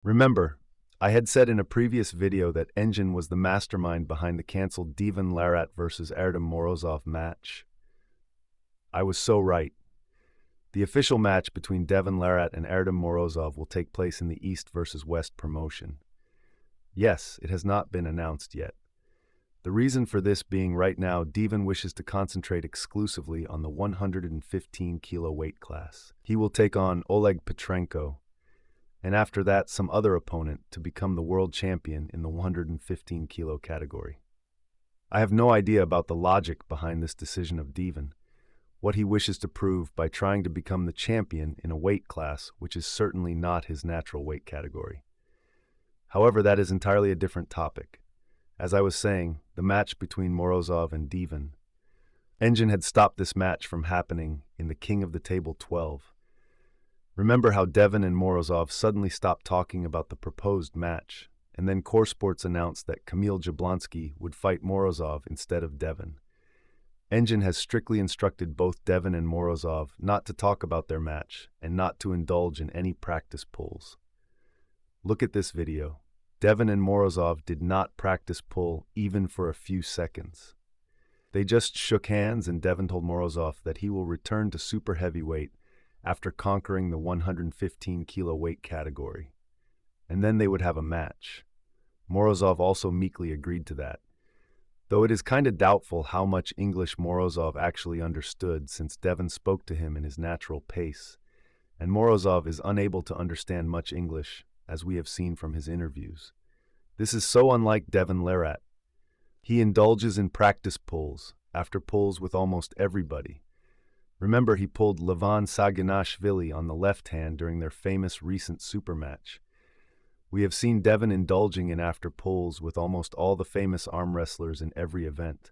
Remember, I had said in a previous video that Engin was the mastermind behind the cancelled Devon Larratt vs. Erdem Morozov match. I was so right. The official match between Devon Larratt and Erdem Morozov will take place in the East vs. West promotion. Yes, it has not been announced yet. The reason for this being right now, Devon wishes to concentrate exclusively on the 115 kilo weight class. He will take on Oleg Petrenko, and after that some other opponent to become the world champion in the 115 kilo category. I have no idea about the logic behind this decision of Devon, what he wishes to prove by trying to become the champion in a weight class which is certainly not his natural weight category. However, that is entirely a different topic. As I was saying, the match between Morozov and Devon. Engin had stopped this match from happening in the King of the Table 12. Remember how Devon and Morozov suddenly stopped talking about the proposed match, and then Core Sports announced that Kamil Jablonski would fight Morozov instead of Devon. Engin has strictly instructed both Devon and Morozov not to talk about their match and not to indulge in any practice pulls. Look at this video. Devon and Morozov did not practice pull even for a few seconds. They just shook hands and Devon told Morozov that he will return to super heavyweight after conquering the 115 kilo weight category. And then they would have a match. Morozov also meekly agreed to that, though it is kinda doubtful how much English Morozov actually understood since Devon spoke to him in his natural pace, and Morozov is unable to understand much English, as we have seen from his interviews. This is so unlike Devon Larratt. He indulges in practice pulls, after pulls with almost everybody. Remember, he pulled Levan Saginashvili on the left hand during their famous recent super match. We have seen Devon indulging in after pulls with almost all the famous arm wrestlers in every event.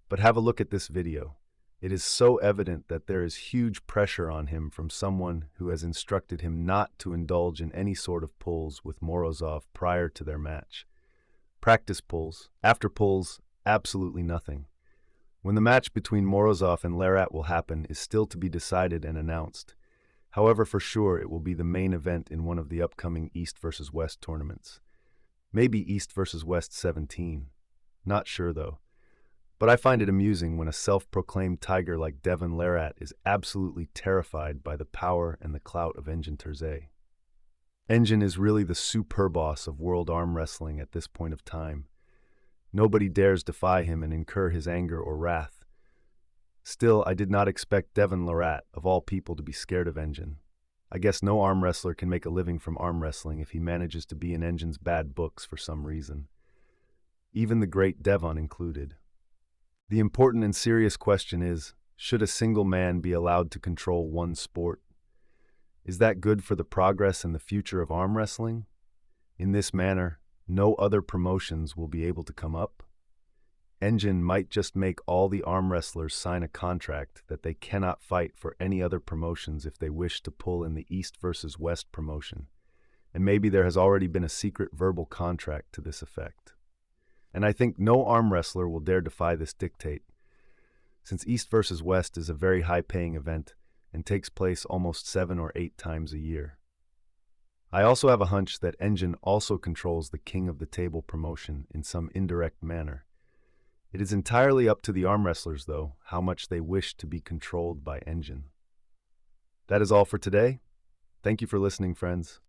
But have a look at this video. It is so evident that there is huge pressure on him from someone who has instructed him not to indulge in any sort of pulls with Morozov prior to their match. Practice pulls, after pulls, absolutely nothing. When the match between Morozov and Larratt will happen is still to be decided and announced. However, for sure it will be the main event in one of the upcoming East vs. West tournaments. Maybe East vs. West 17. Not sure though. But I find it amusing when a self-proclaimed tiger like Devon Larratt is absolutely terrified by the power and the clout of Engin Terzi. Engin is really the super boss of world arm wrestling at this point of time. Nobody dares defy him and incur his anger or wrath. Still, I did not expect Devon Larratt, of all people, to be scared of Engin. I guess no arm wrestler can make a living from arm wrestling if he manages to be in Engin's bad books for some reason. Even the great Devon included. The important and serious question is, should a single man be allowed to control one sport? Is that good for the progress and the future of arm wrestling? In this manner, no other promotions will be able to come up. Engin might just make all the arm wrestlers sign a contract that they cannot fight for any other promotions if they wish to pull in the East vs. West promotion. And maybe there has already been a secret verbal contract to this effect. And I think no arm wrestler will dare defy this dictate, since East vs. West is a very high-paying event and takes place almost 7 or 8 times a year. I also have a hunch that Engin also controls the King of the Table promotion in some indirect manner. It is entirely up to the arm wrestlers, though, how much they wish to be controlled by Engin. That is all for today. Thank you for listening, friends.